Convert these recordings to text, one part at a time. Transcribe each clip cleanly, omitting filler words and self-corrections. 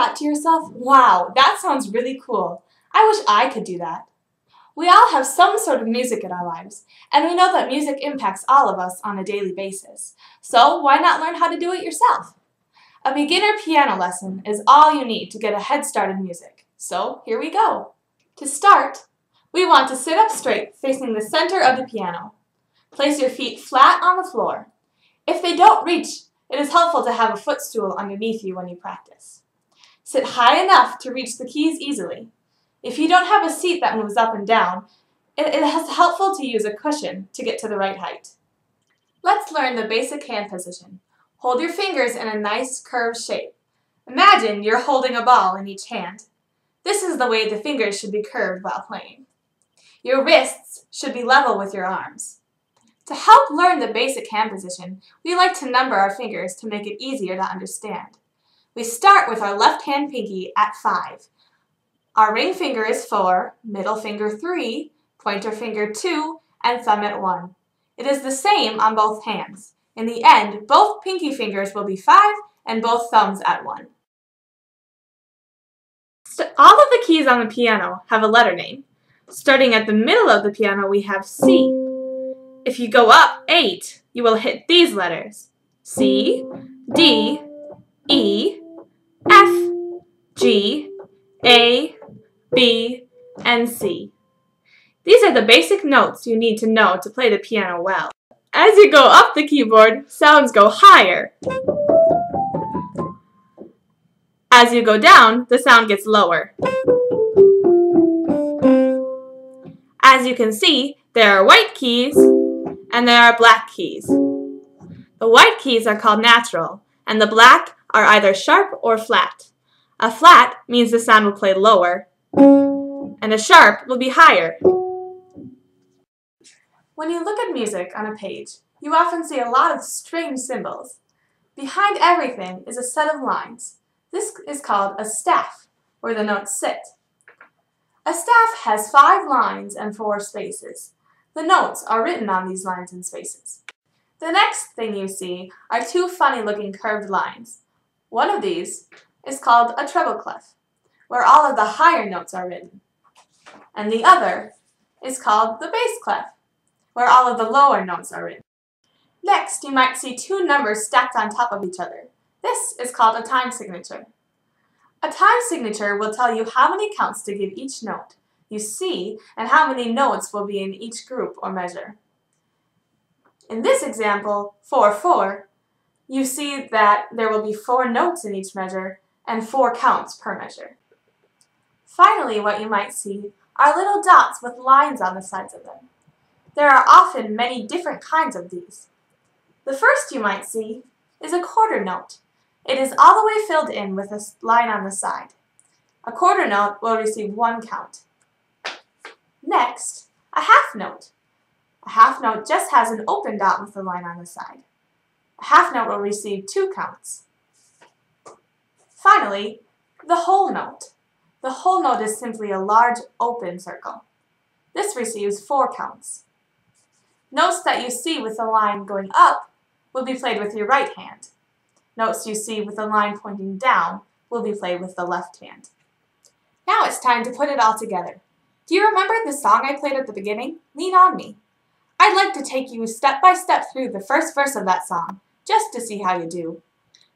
thought to yourself, wow, that sounds really cool. I wish I could do that. We all have some sort of music in our lives, and we know that music impacts all of us on a daily basis. So why not learn how to do it yourself? A beginner piano lesson is all you need to get a head start in music. So here we go. To start, we want to sit up straight facing the center of the piano. Place your feet flat on the floor. If they don't reach, it is helpful to have a footstool underneath you when you practice. Sit high enough to reach the keys easily. If you don't have a seat that moves up and down, it is helpful to use a cushion to get to the right height. Let's learn the basic hand position. Hold your fingers in a nice curved shape. Imagine you're holding a ball in each hand. This is the way the fingers should be curved while playing. Your wrists should be level with your arms. To help learn the basic hand position, we like to number our fingers to make it easier to understand. We start with our left hand pinky at 5. Our ring finger is 4, middle finger 3, pointer finger 2, and thumb at 1. It is the same on both hands. In the end, both pinky fingers will be 5 and both thumbs at 1. All of the keys on the piano have a letter name. Starting at the middle of the piano, we have C. If you go up 8, you will hit these letters: C, D, E, F, G, A, B, and C. These are the basic notes you need to know to play the piano well. As you go up the keyboard, sounds go higher. As you go down, the sound gets lower. As you can see, there are white keys and there are black keys. The white keys are called natural, and the black are either sharp or flat. A flat means the sound will play lower, and a sharp will be higher. When you look at music on a page, you often see a lot of strange symbols. Behind everything is a set of lines. This is called a staff, where the notes sit. A staff has 5 lines and 4 spaces. The notes are written on these lines and spaces. The next thing you see are 2 funny-looking curved lines. One of these is called a treble clef, where all of the higher notes are written. And the other is called the bass clef, where all of the lower notes are written. Next, you might see 2 numbers stacked on top of each other. This is called a time signature. A time signature will tell you how many counts to give each note you see and how many notes will be in each group or measure. In this example, 4-4, you see that there will be 4 notes in each measure and 4 counts per measure. Finally, what you might see are little dots with lines on the sides of them. There are often many different kinds of these. The first you might see is a quarter note. It is all the way filled in with a line on the side. A quarter note will receive 1 count. Next, a half note. A half note just has an open dot with a line on the side. A half note will receive 2 counts. Finally, the whole note. The whole note is simply a large open circle. This receives 4 counts. Notes that you see with a line going up will be played with your right hand. Notes you see with a line pointing down will be played with the left hand. Now it's time to put it all together. Do you remember the song I played at the beginning? Lean on Me. I'd like to take you step by step through the first verse of that song, just to see how you do.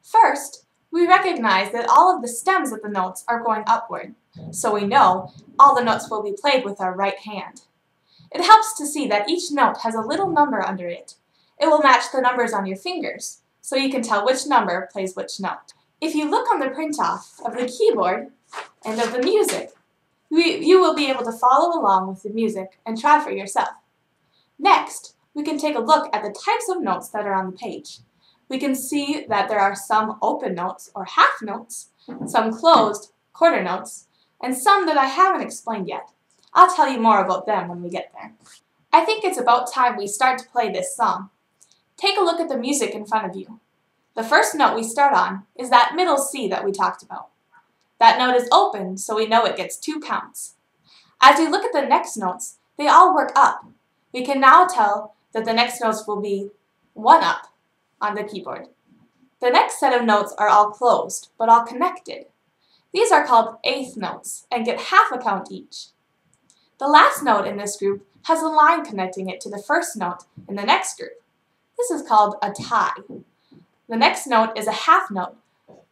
First, we recognize that all of the stems of the notes are going upward, so we know all the notes will be played with our right hand. It helps to see that each note has a little number under it. It will match the numbers on your fingers, so you can tell which number plays which note. If you look on the print-off of the keyboard and of the music, you will be able to follow along with the music and try for yourself. Next, we can take a look at the types of notes that are on the page. We can see that there are some open notes or half notes, some closed quarter notes, and some that I haven't explained yet. I'll tell you more about them when we get there. I think it's about time we start to play this song. Take a look at the music in front of you. The first note we start on is that middle C that we talked about. That note is open, so we know it gets 2 counts. As we look at the next notes, they all work up. We can now tell that the next notes will be 1 up on the keyboard. The next set of notes are all closed, but all connected. These are called eighth notes and get half a count each. The last note in this group has a line connecting it to the first note in the next group. This is called a tie. The next note is a half note,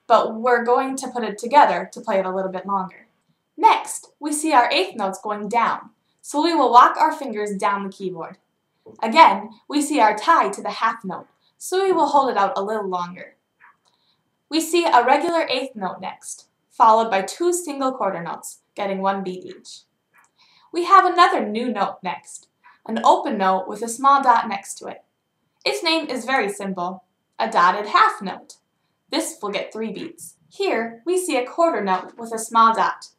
but we're going to put it together to play it a little bit longer. Next, we see our eighth notes going down, so we will walk our fingers down the keyboard. Again, we see our tie to the half note, so we will hold it out a little longer. We see a regular eighth note next, followed by 2 single quarter notes, getting 1 beat each. We have another new note next, an open note with a small dot next to it. Its name is very simple, a dotted half note. This will get 3 beats. Here, we see a quarter note with a small dot.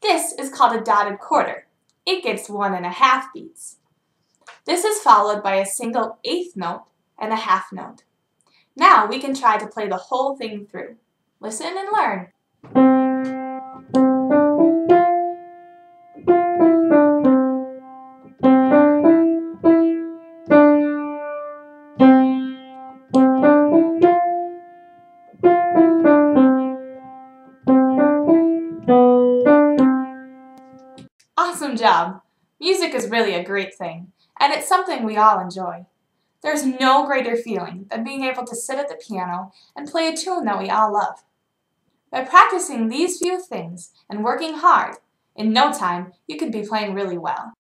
This is called a dotted quarter. It gets 1.5 beats. This is followed by a single eighth note and a half note. Now we can try to play the whole thing through. Listen and learn. Awesome job! Music is really a great thing, and it's something we all enjoy. There's no greater feeling than being able to sit at the piano and play a tune that we all love. By practicing these few things and working hard, in no time you could be playing really well.